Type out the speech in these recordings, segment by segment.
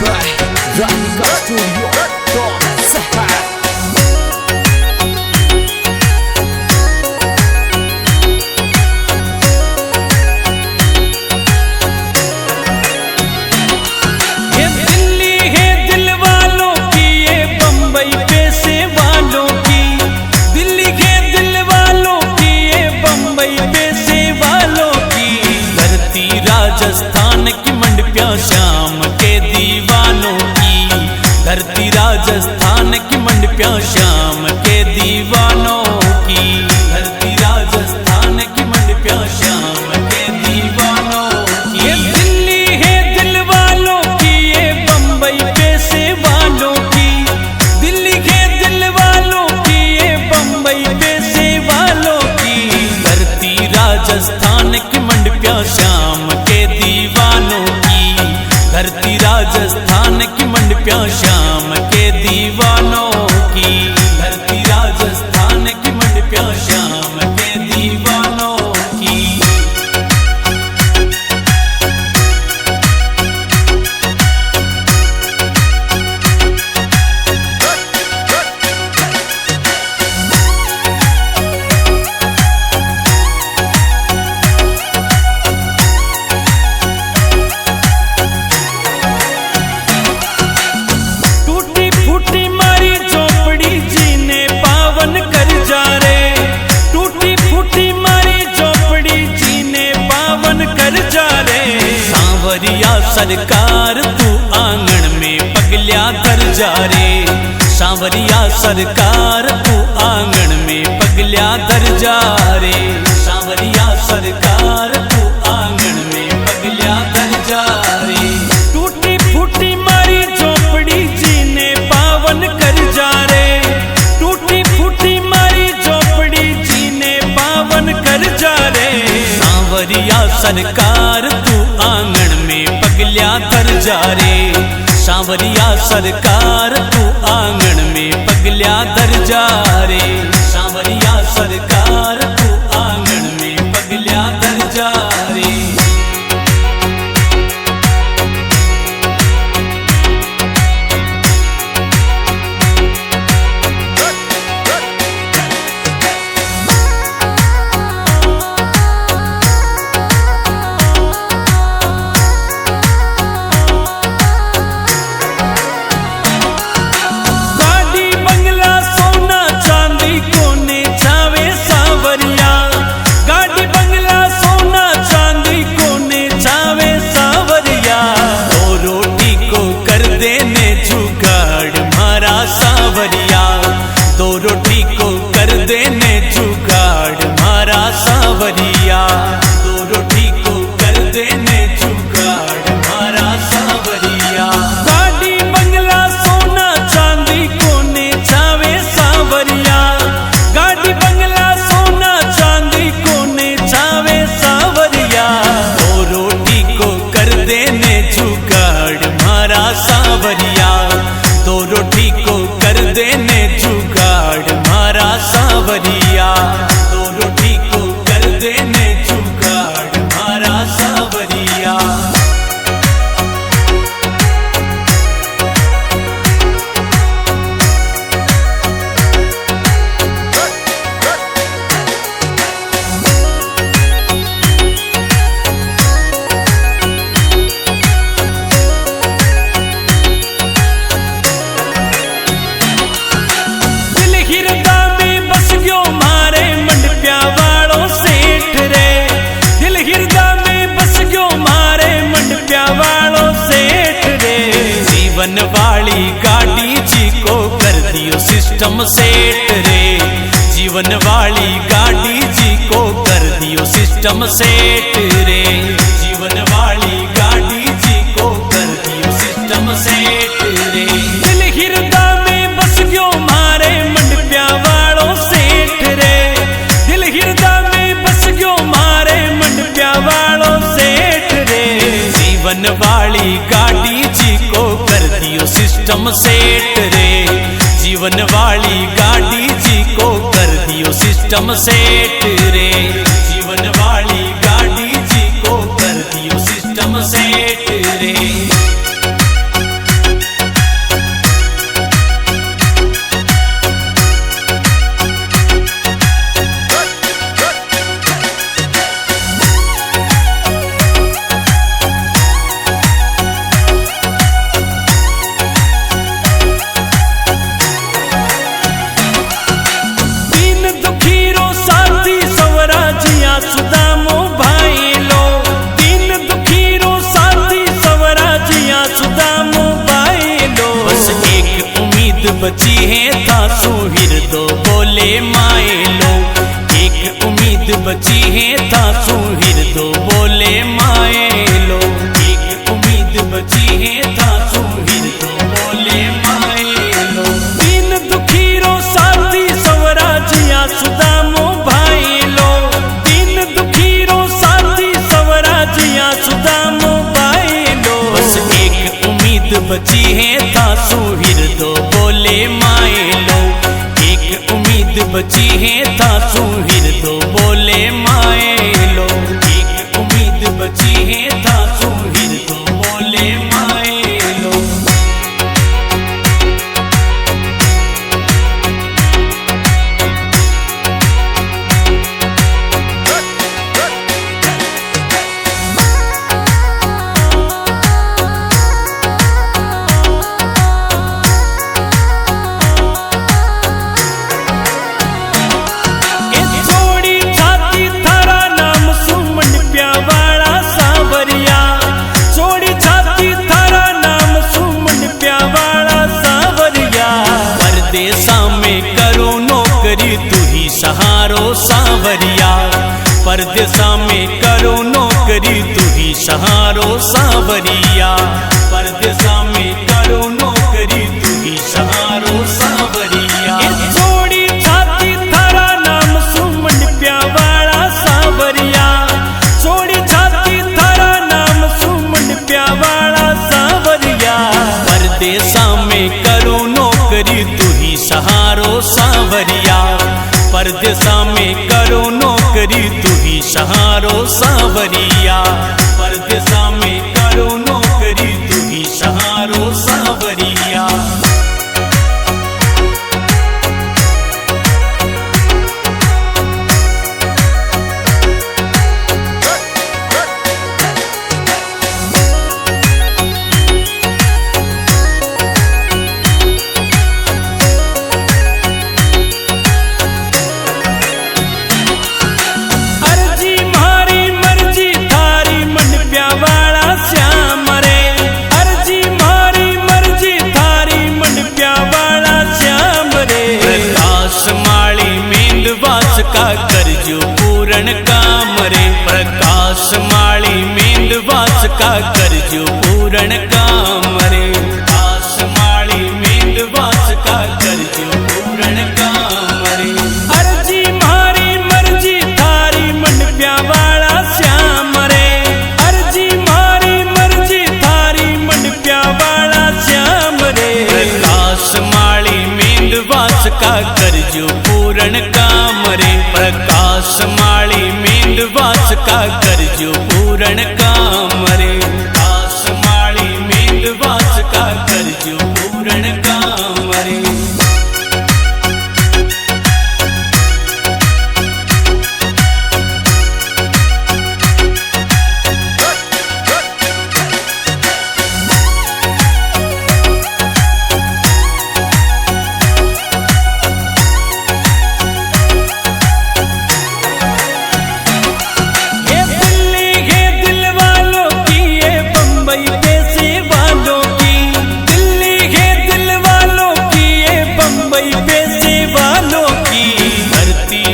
by Radhika Studio Thoughts. Rajasthan की मंडपिया श्याम के दीवानों की, धरती राजस्थान की मंडपिया श्याम के दीवानों की, धरती राजस्थान की मंडपिया श्याम के दीवानों की। ये दिल्ली है दिल वालों की, ये बम्बई पैसे वालों की, दिल्ली है दिल वालों की, ये बम्बई पैसे वालों की, धरती राजस्थान की मंडपिया श्याम के दीवानों की, धरती राजस्थान की मंडपिया श्याम के दीवानों की, धरती राजस्थान की मंडपिया श्याम के दीवानों की। सांवरिया सरकार तू आंगन में पगलिया धर जा रे, सांवरिया सरकार तू आंगन में पगलिया धर जा रे, सांवरिया सरकार तू आंगन में पगलिया धर जा रे। टूटी फूटी मारी झोपड़ी जीने पावन कर जा रे, टूटी फूटी मारी झोपड़ी जीने पावन कर जा रे, सांवरिया सरकार तू आंगन में पगलिया धर जा रे, सांवरिया सरकार तू आंगन में पगलिया धर जा रे, सांवरिया सरकार तू आंगन में पगलिया धर जा रे। दो रोटी को कर देने जुगाड़ मारा सांवरिया, दो रोटी को कर देने जुगाड़ मारा सांवरिया। गाड़ी बंगला सोना चांदी कोने चावे सांवरिया, गाड़ी बंगला सोना चांदी कोने चावे सांवरिया, दो रोटी को कर देने जुगाड़ मारा सांवरिया, दो रोटी को कर देने जुगाड़ मारा सांवरिया, दो रोटी को कर देने जुगाड़ मारा सांवरिया। जीवन वाली गाड़ी जी को कर दियो सिस्टम सेट रे, जीवन वाली गाड़ी जी को कर दियो सिस्टम सेट रे, जीवन वाली गाड़ी जी को कर दियो सिस्टम सेट रे। दिल हिरदा में बस गयो मारे मंडपिया वालों सेठ रे, दिल हिरदा में बस गयो मारे मंडपिया वालों सेठ रे, जीवन वाली गाड़ी जी को कर दियो सिस्टम सेट रे, जीवन वाली गाड़ी जी को कर दियो सिस्टम सेट रे, जीवन वाली गाड़ी जी को कर दियो सिस्टम सेट रे। बची है थासू हिरदो बोले माए लो। एक उम्मीद बची है थासू हिरदो बोले माए लो। एक उम्मीद बची है थासू हिरदो बोले माए लो। दीन दुखी रो साथी सवरा जिया सुदामो भाई लो। दीन दुखी रो साथी सवरा जिया सुदामो भाई लो। बस एक उम्मीद बची है थासू हिरदो बोले माए लो। एक उम्मीद बची है थासू हिरदो बोले माए लो। एक उम्मीद बची है थासू हिरदो बोले माए लो। तू ही सहारो सांवरिया। परदेसा में करो नौकरी तू ही सहारो सांवरिया। परदेसा में करो नौकरी तू ही सहारो सांवरिया। छोड़ी छाती थारा नाम सुमन प्यावाड़ा सांवरिया। छोड़ी छाती थारा नाम सुमन प्यावाड़ा सांवरिया। परदेसा में करो नौकरी तू ही सहारो सांवरिया। परदेसा में करो नौकरी तू ही सहारो सांवरिया। परदेसा में करो नौकरी तू ही सहारो सांवरिया। का करजो पूर्ण काम रे। प्रकाश माली मेंदवास का करजो पूर्ण काम रे। प्रकाश माली मेंदवास का करजो पूर्ण काम रे। अर्जी मारी मर्जी थारी मन प्यावाड़ा श्याम रे। अर्जी मारी मर्जी थारी मन प्यावाड़ा श्याम रे। प्रकाश माली मेंदवास का करजो पूर्ण काम रे। प्रकाश माली मेंदवास का करजो पूर्ण काम रे। प्रकाश माली मेंदवास का करजो पूर्ण काम रे।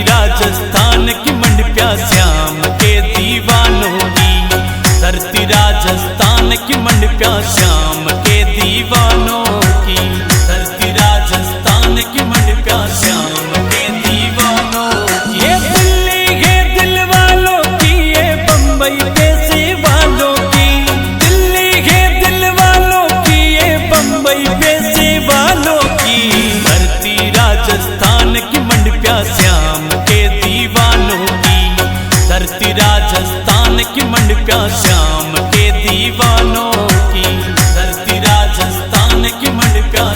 राजस्थान की मंडपिया श्याम के दीवानों की। धरती राजस्थान की मंडपिया श्याम के दीवानों की। धरती राजस्थान की मंडपिया श्याम के दीवानों की। ये दिल्ली के दिल वालों की, ये बम्बई पैसे वालों की। दिल्ली के दिल वालों की, ये बम्बई पैसे वालों की। धरती राजस्थान की मंडपिया श्याम के दीवानों की। धरती राजस्थान की मंडपिया श्याम के दीवानों की। धरती राजस्थान की मंडपिया